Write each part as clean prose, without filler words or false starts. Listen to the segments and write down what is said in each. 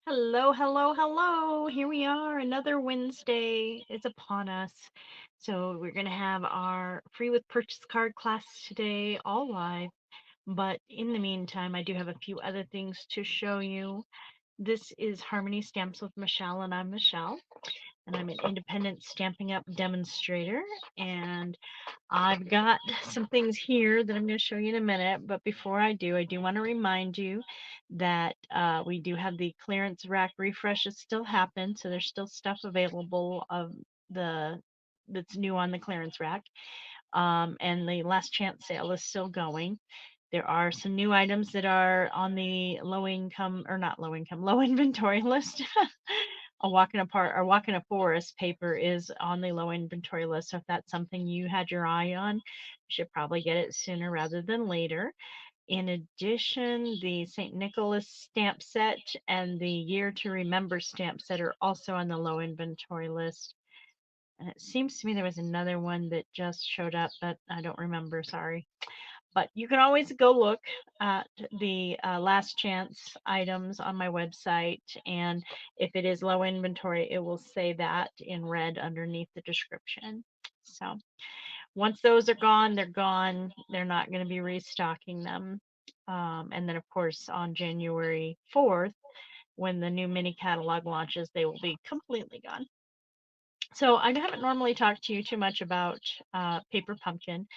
Hello, hello, hello. Here we are. Another Wednesday is upon us. So we're going to have our free with purchase card class today, all live. But in the meantime, I do have a few other things to show you. This is Harmony Stamps with Michelle, and I'm Michelle, and I'm an independent Stampin' Up demonstrator. And I've got some things here that I'm going to show you in a minute, but before I do want to remind you that we do have the clearance rack refreshes still happen, so there's still stuff available of the that's new on the clearance rack, and the last chance sale is still going. There are some new items that are on the low income, or not low income, low inventory list. A walk in a park or walk in a forest paper is on the low inventory list. So if that's something you had your eye on, you should probably get it sooner rather than later. In addition, the St. Nicholas stamp set and the Year to Remember stamp set are also on the low inventory list. And it seems to me there was another one that just showed up, but I don't remember, sorry. But you can always go look at the last chance items on my website. And if it is low inventory, it will say that in red underneath the description. So once those are gone, they're gone. They're not going to be restocking them. And then, of course, on January 4th, when the new mini catalog launches, they will be completely gone. So I haven't normally talked to you too much about Paper Pumpkin,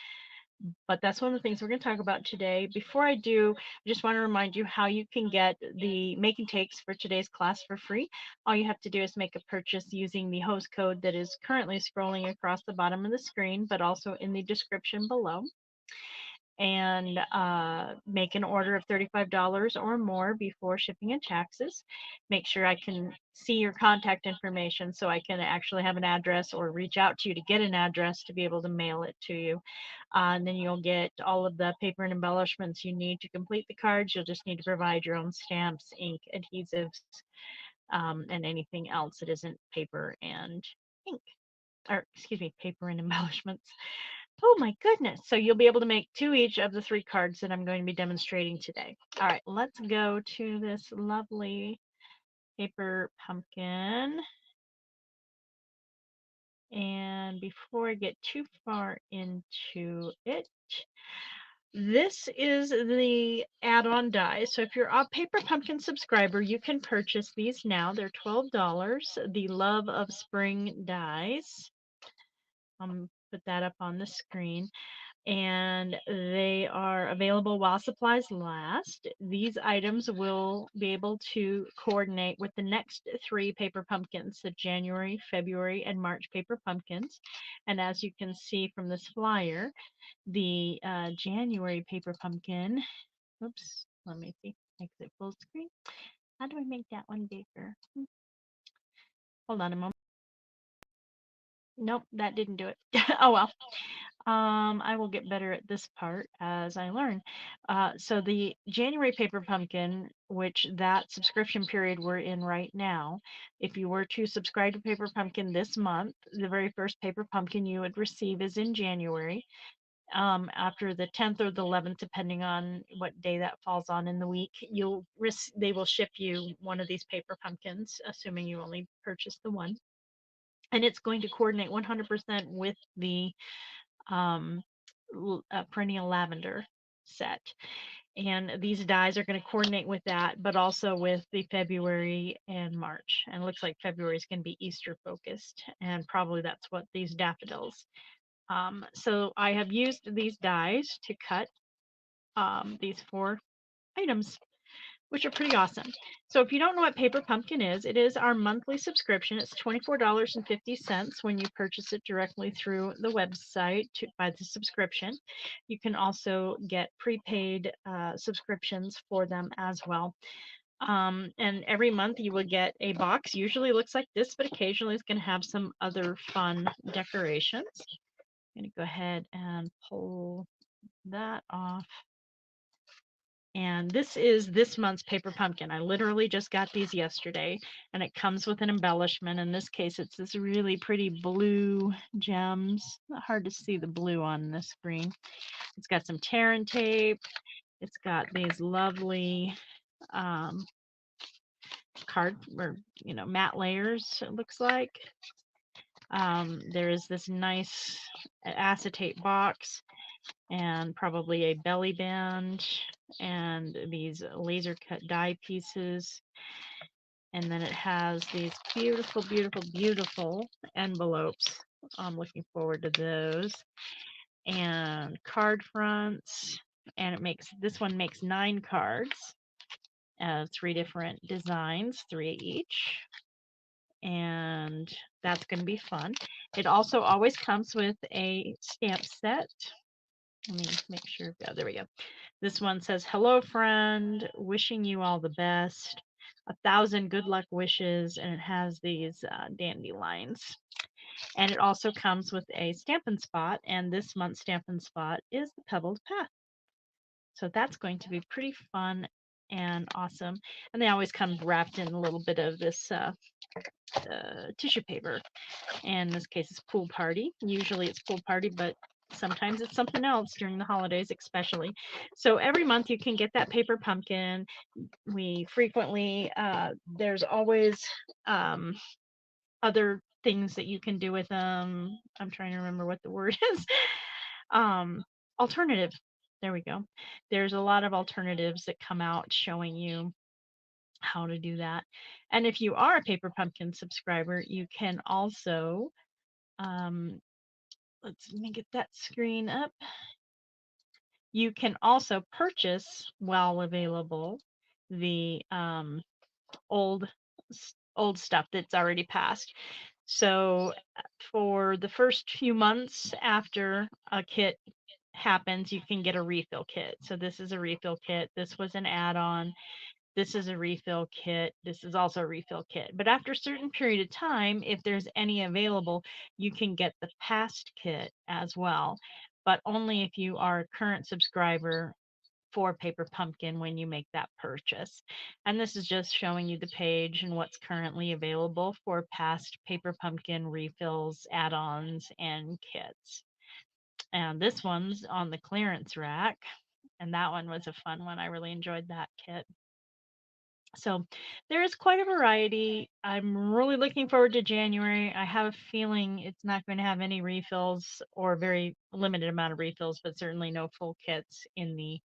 but that's one of the things we're going to talk about today. Before I do, I just want to remind you how you can get the make and takes for today's class for free. All you have to do is make a purchase using the host code that is currently scrolling across the bottom of the screen, but also in the description below, and make an order of $35 or more before shipping and taxes. Make sure I can see your contact information so I can actually have an address or reach out to you to get an address to be able to mail it to you. And then you'll get all of the paper and embellishments you need to complete the cards. You'll just need to provide your own stamps, ink, adhesives, and anything else that isn't paper and ink, or excuse me, paper and embellishments. Oh my goodness. So you'll be able to make two each of the three cards that I'm going to be demonstrating today. All right, let's go to this lovely paper pumpkin. And before I get too far into it, this is the add-on dies. So if you're a Paper Pumpkin subscriber, you can purchase these now. They're $12. The Love of Spring dies. I'll put that up on the screen. And they are available while supplies last. These items will be able to coordinate with the next three Paper Pumpkins, the January, February, and March Paper Pumpkins. And as you can see from this flyer, the January Paper Pumpkin, oops, let me see, exit full screen. How do I make that one bigger? Hold on a moment. Nope, that didn't do it. Oh well. I will get better at this part as I learn. So the January Paper Pumpkin, which that subscription period we're in right now, if you were to subscribe to Paper Pumpkin this month, the very first Paper Pumpkin you would receive is in January. After the 10th or the 11th, depending on what day that falls on in the week, they will ship you one of these Paper Pumpkins, assuming you only purchase the one. And it's going to coordinate 100% with the um, perennial lavender set. And these dies are going to coordinate with that, but also with the February and March. And it looks like February is going to be Easter focused, and probably that's what these daffodils. So I have used these dies to cut these four items, which are pretty awesome. So if you don't know what Paper Pumpkin is, it is our monthly subscription. It's $24.50 when you purchase it directly through the website by the subscription. You can also get prepaid subscriptions for them as well. And every month you will get a box. Usually looks like this, but occasionally it's going to have some other fun decorations. I'm going to go ahead and pull that off. And this is this month's Paper Pumpkin. I literally just got these yesterday, and it comes with an embellishment. In this case, it's this really pretty blue gems. Hard to see the blue on the screen. It's got some tear and tape. It's got these lovely card or matte layers, it looks like. There is this nice acetate box and probably a belly band and these laser cut die pieces. And then it has these beautiful, beautiful, beautiful envelopes. I'm looking forward to those. And card fronts. And this one makes 9 cards, 3 different designs, 3 each. And that's going to be fun. It also always comes with a stamp set. Let me make sure. Oh, there we go. This one says, "Hello, friend. Wishing you all the best. 1,000 good luck wishes." And it has these dandelions. And it also comes with a Stampin' Spot. And this month's Stampin' Spot is the Pebbled Path. So that's going to be pretty fun and awesome. And they always come wrapped in a little bit of this tissue paper. And in this case, it's Pool Party. Usually it's Pool Party, but sometimes it's something else during the holidays, especially. So every month you can get that paper pumpkin. We frequently, there's always other things that you can do with them. I'm trying to remember what the word is. Alternative. There we go. There's a lot of alternatives that come out showing you how to do that. And if you are a Paper Pumpkin subscriber, you can also, let me get that screen up. You can also purchase, while available, the old stuff that's already passed. So for the first few months after a kit happens, you can get a refill kit. So this is a refill kit. This was an add-on. This is a refill kit. This is also a refill kit. But after a certain period of time, if there's any available, you can get the past kit as well, but only if you are a current subscriber for Paper Pumpkin when you make that purchase. And this is just showing you the page and what's currently available for past Paper Pumpkin refills, add-ons, and kits. And this one's on the clearance rack, and that one was a fun one. I really enjoyed that kit. So there is quite a variety. I'm really looking forward to January. I have a feeling it's not going to have any refills or very limited amount of refills, but certainly no full kits in the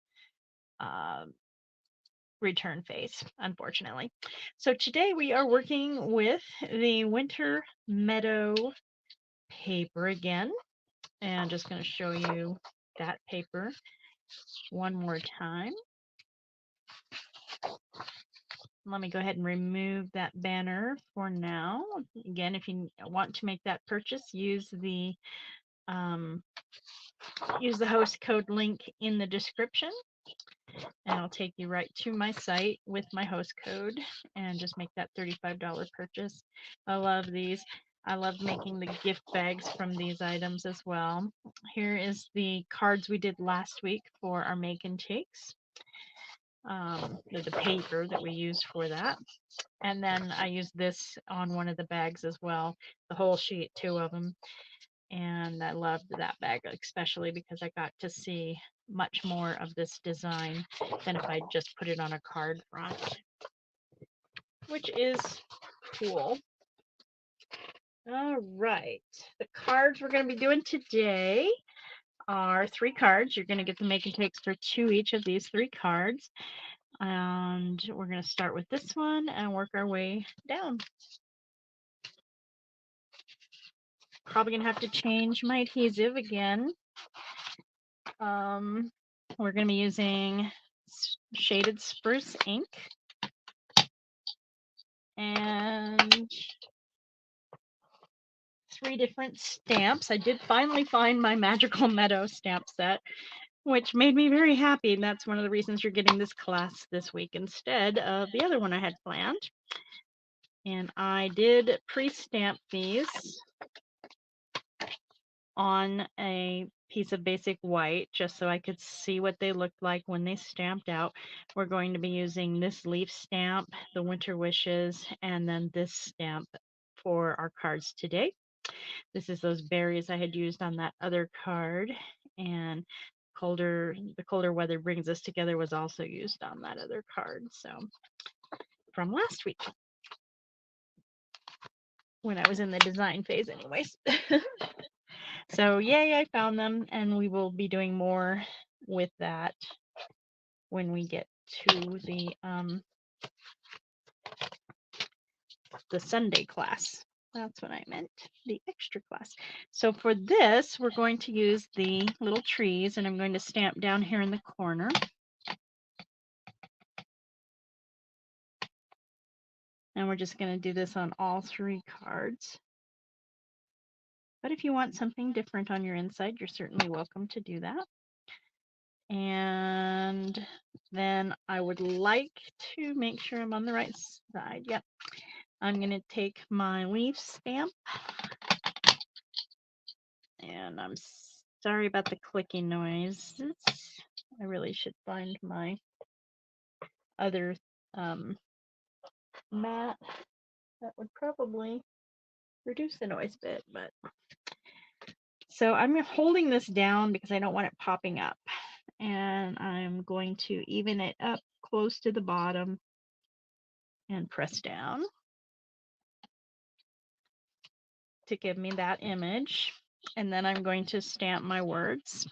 return phase, unfortunately. So today we are working with the Winter Meadow paper again. And I'm just going to show you that paper one more time. Let me go ahead and remove that banner for now. Again, if you want to make that purchase, use the host code link in the description, and I'll take you right to my site with my host code and just make that $35 purchase. I love these. I love making the gift bags from these items as well. Here is the cards we did last week for our make and takes. The paper that we used for that. And then I used this on one of the bags as well, the whole sheet, 2 of them. And I loved that bag, especially because I got to see much more of this design than if I just put it on a card front, which is cool. All right, the cards we're going to be doing today are 3 cards. You're going to get the make and takes for 2 each of these 3 cards. And we're going to start with this one and work our way down. Probably going to have to change my adhesive again. We're going to be using shaded spruce ink and 3 different stamps. I did finally find my Magical Meadow stamp set, which made me very happy, and that's one of the reasons you're getting this class this week instead of the other one I had planned. And I did pre-stamp these on a piece of basic white just so I could see what they looked like when they stamped out. We're going to be using this leaf stamp, the Winter Wishes, and then this stamp for our cards today. This is those berries I had used on that other card, and the colder weather brings us together was also used on that other card, so from last week. when I was in the design phase anyways. So yay, I found them, and we will be doing more with that when we get to the Sunday class. That's what I meant, the extra class. So for this, we're going to use the little trees, and I'm going to stamp down here in the corner. And we're just going to do this on all 3 cards. But if you want something different on your inside, you're certainly welcome to do that. And then I would like to make sure I'm on the right side. Yep. I'm going to take my leaf stamp. And I'm sorry about the clicking noise. I really should find my other mat. That would probably reduce the noise a bit, but so I'm holding this down because I don't want it popping up, and I'm going to even it up close to the bottom and press down to give me that image. And then I'm going to stamp my words,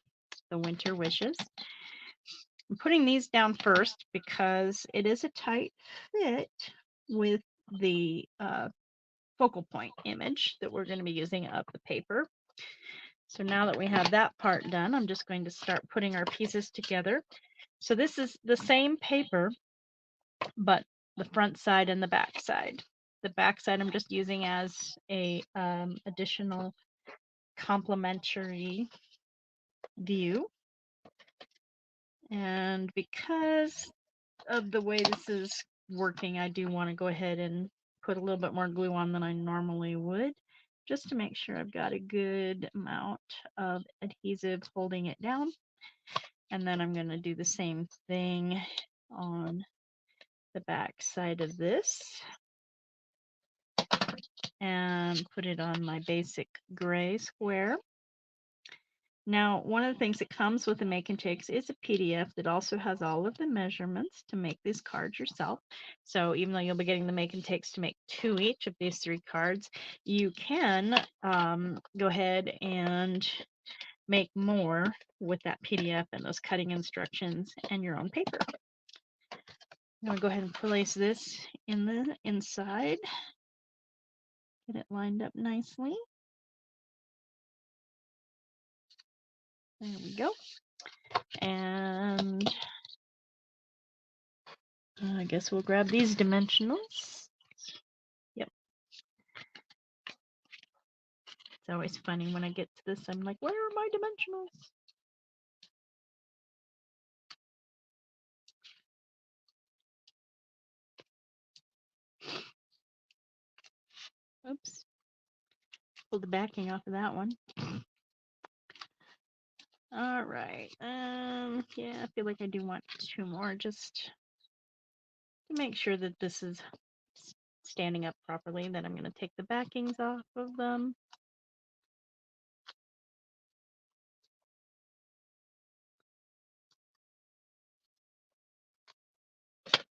the winter wishes. I'm putting these down first because it is a tight fit with the focal point image that we're going to be using of the paper. So now that we have that part done, I'm just going to start putting our pieces together. So this is the same paper, but the front side and the back side. The back side I'm just using as a additional complementary view. And because of the way this is working, I do want to go ahead and put a little bit more glue on than I normally would, just to make sure I've got a good amount of adhesive holding it down. And then I'm going to do the same thing on the back side of this and put it on my basic gray square. Now, one of the things that comes with the Make and Takes is a PDF that also has all of the measurements to make these cards yourself. So even though you'll be getting the Make and Takes to make 2 each of these 3 cards, you can go ahead and make more with that PDF and those cutting instructions and your own paper. I'm going to go ahead and place this in the inside. Get it lined up nicely. There we go. And I guess we'll grab these dimensionals. Yep. It's always funny when I get to this, I'm like, where are my dimensionals? Oops. Pull the backing off of that one. All right. Yeah, I feel like I do want 2 more just to make sure that this is standing up properly. Then I'm going to take the backings off of them.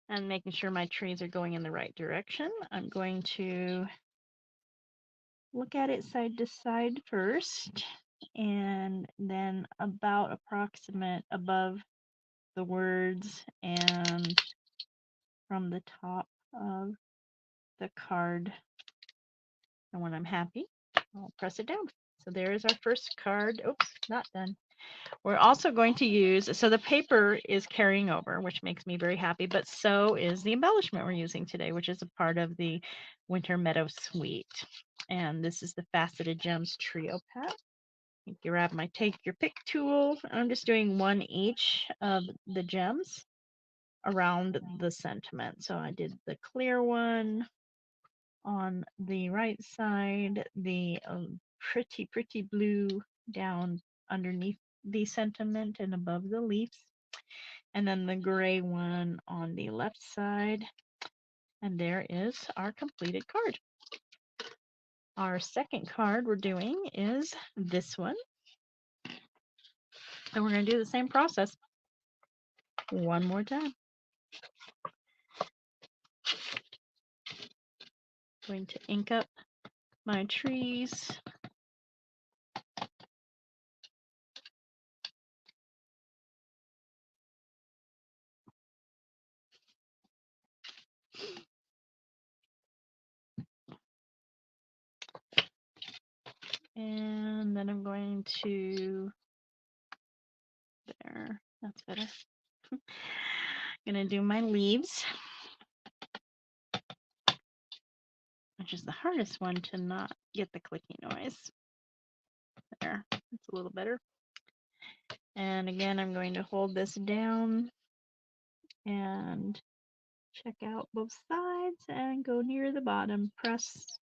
And making sure my trees are going in the right direction. I'm going to look at it side to side first, and then about approximate above the words and from the top of the card. And when I'm happy, I'll press it down. So there is our first card. Oops, not done. We're also going to use, so the paper is carrying over, which makes me very happy, but so is the embellishment we're using today, which is a part of the Winter Meadow Suite. And this is the Faceted Gems Trio Pack. You grab my Take Your Pick tool. I'm just doing 1 each of the gems around the sentiment. So I did the clear one on the right side, the pretty blue down underneath the sentiment and above the leaves, and then the gray one on the left side. And there is our completed card. Our second card we're doing is this one. And we're going to do the same process 1 more time. Going to ink up my trees. And then I'm going to, there, that's better. Gonna do my leaves, which is the hardest one to not get the clicky noise. There, it's a little better. And again, I'm going to hold this down and check out both sides and go near the bottom, press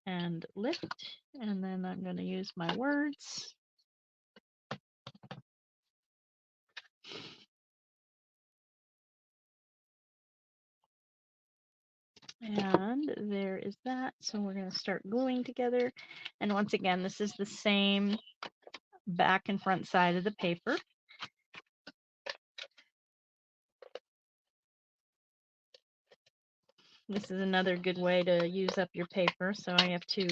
and lift, and then I'm going to use my words. And there is that. So we're going to start gluing together. And once again, this is the same back and front side of the paper. This is another good way to use up your paper. So I have to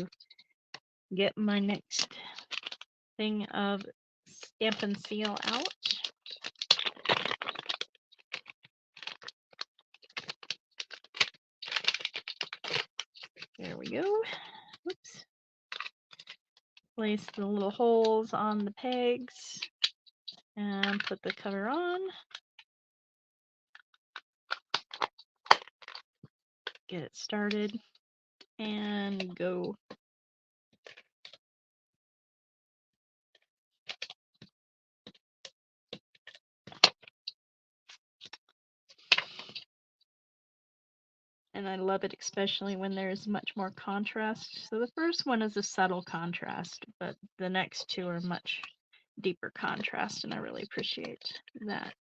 get my next thing of Stampin' Seal out. There we go. Oops. Place the little holes on the pegs and put the cover on. Get it started and go. And I love it especially when there's much more contrast. So the first one is a subtle contrast, but the next two are much deeper contrast, and I really appreciate that.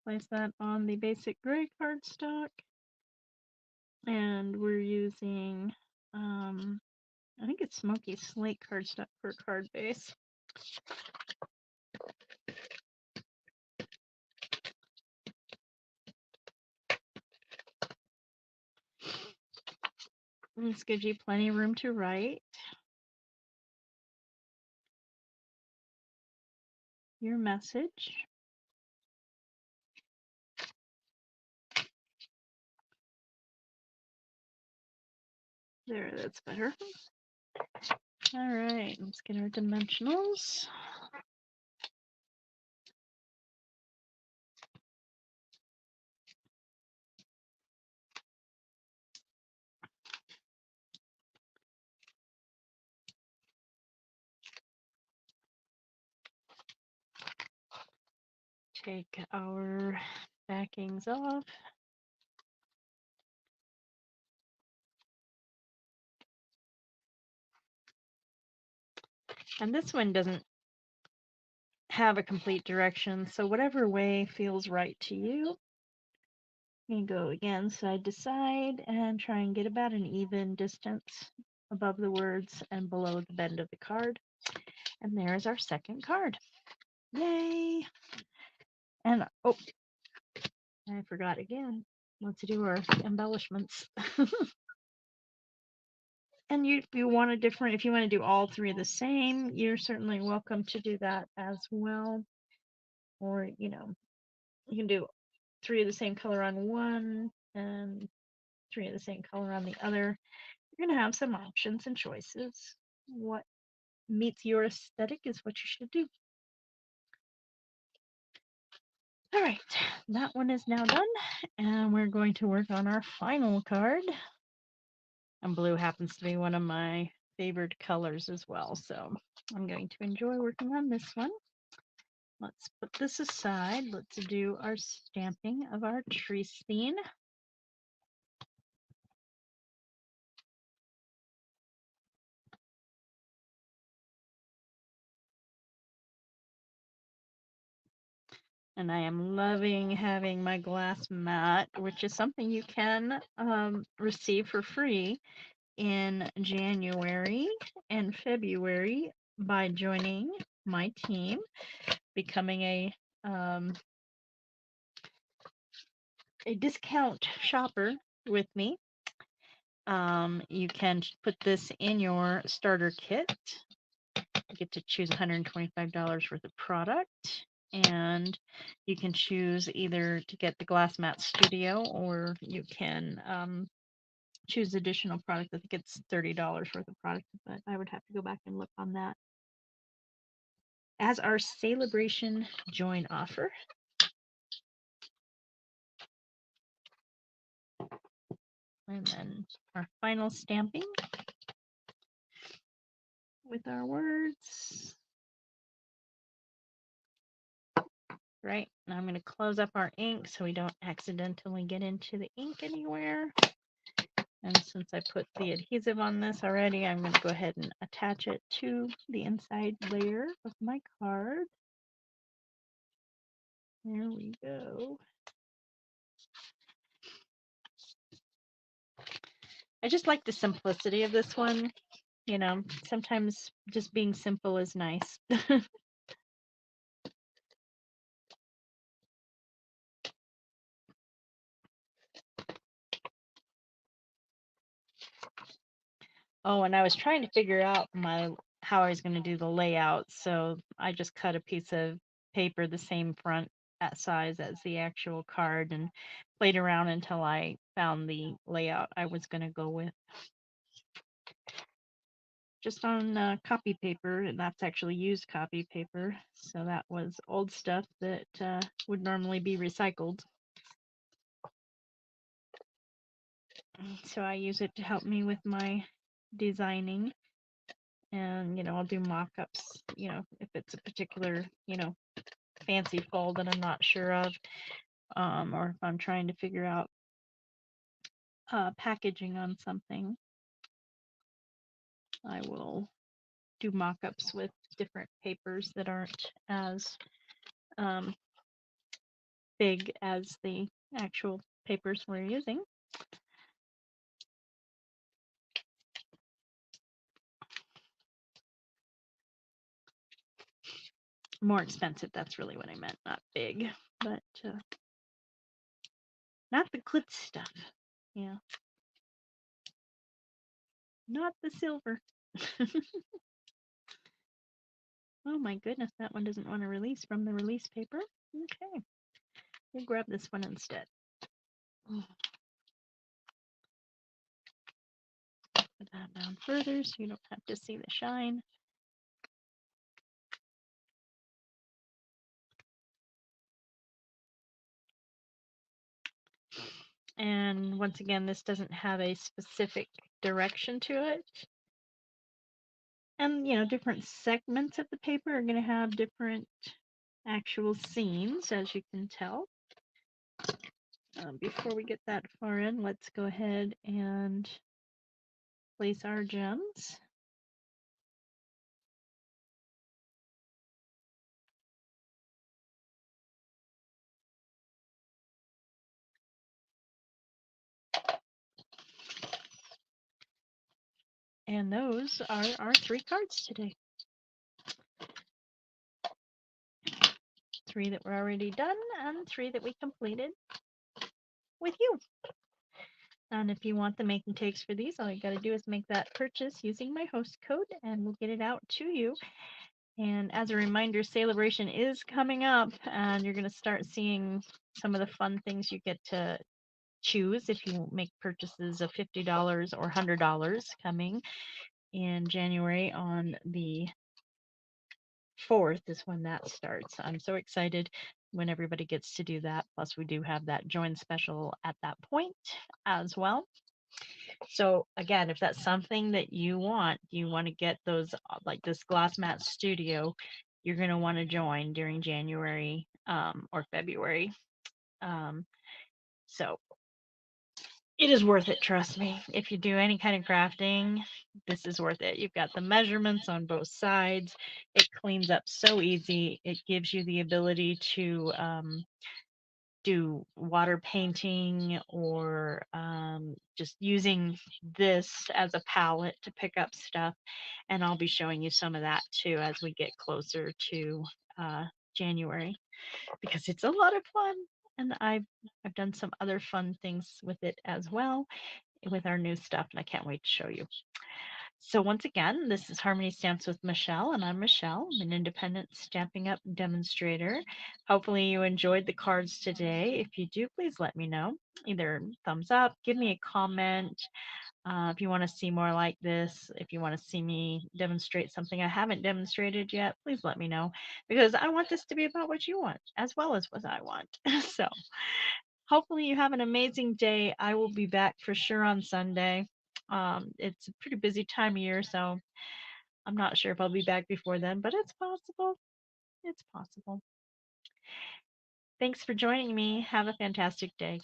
Place that on the basic gray cardstock, and we're using I think it's Smoky Slate cardstock for card base. This gives you plenty of room to write your message. There, that's better. All right, let's get our dimensionals. Take our backings off. And this one doesn't have a complete direction, so whatever way feels right to you. You can go again side to side and try and get about an even distance above the words and below the bend of the card. And there's our second card. Yay! And oh, I forgot again. Let's do our embellishments. And if you want to do all three the same, you're certainly welcome to do that as well. Or, you can do 3 of the same color on one and 3 of the same color on the other. You're going to have some options and choices. What meets your aesthetic is what you should do. All right, that one is now done, and we're going to work on our final card. And blue happens to be one of my favorite colors as well, so I'm going to enjoy working on this one. Let's put this aside. Let's do our stamping of our tree scene. And I am loving having my glass mat, which is something you can receive for free in January and February by joining my team, becoming a a discount shopper with me, you can put this in your starter kit. You get to choose $125 worth of product, and you can choose either to get the Glass Mat Studio, or you can choose additional product. I think it's $30 worth of product, but I would have to go back and look on that. As our celebration join offer. And then our final stamping with our words. Right, now I'm going to close up our ink so we don't accidentally get into the ink anywhere. And since I put the adhesive on this already, I'm going to go ahead and attach it to the inside layer of my card. There we go. I just like the simplicity of this one. You know, sometimes just being simple is nice. Oh, and I was trying to figure out how I was going to do the layout, so I just cut a piece of paper the same front size as the actual card and played around until I found the layout I was going to go with. Just on copy paper, and that's actually used copy paper, so that was old stuff that would normally be recycled. So I use it to help me with my designing. And, you know, I'll do mock-ups, you know, if it's a particular, you know, fancy fold that I'm not sure of, or if I'm trying to figure out packaging on something, I will do mock-ups with different papers that aren't as big as the actual papers we're using. More expensive, that's really what I meant, not big, but not the glitz stuff. Yeah. Not the silver. Oh my goodness, that one doesn't want to release from the release paper. Okay, we'll grab this one instead. Put that down further so you don't have to see the shine. And once again, this doesn't have a specific direction to it. And, you know, different segments of the paper are going to have different actual scenes, as you can tell. Before we get that far in, let's go ahead and place our gems. And those are our 3 cards today. 3 that were already done and 3 that we completed with you. And if you want the make and takes for these, all you got to do is make that purchase using my host code and we'll get it out to you. And as a reminder, Celebration is coming up and you're going to start seeing some of the fun things you get to choose if you make purchases of $50 or $100 coming in January. On the 4th is when that starts. I'm so excited when everybody gets to do that. Plus, we do have that join special at that point as well. So again, if that's something that you want to get those, like this Glass Mat Studio, you're going to want to join during January or February. So it is worth it, trust me. If you do any kind of crafting, this is worth it. You've got the measurements on both sides. It cleans up so easy. It gives you the ability to do water painting or just using this as a palette to pick up stuff. And I'll be showing you some of that too as we get closer to January because it's a lot of fun. And I've done some other fun things with it as well with our new stuff, and I can't wait to show you. So once again, this is Harmony Stamps with Michelle, and I'm Michelle. I'm an independent Stampin' Up! Demonstrator. Hopefully you enjoyed the cards today. If you do, please let me know. Either thumbs up, give me a comment. If you want to see more like this, if you want to see me demonstrate something I haven't demonstrated yet, please let me know because I want this to be about what you want as well as what I want. So hopefully you have an amazing day. I will be back for sure on Sunday. It's a pretty busy time of year, so I'm not sure if I'll be back before then, but it's possible. It's possible. Thanks for joining me. Have a fantastic day.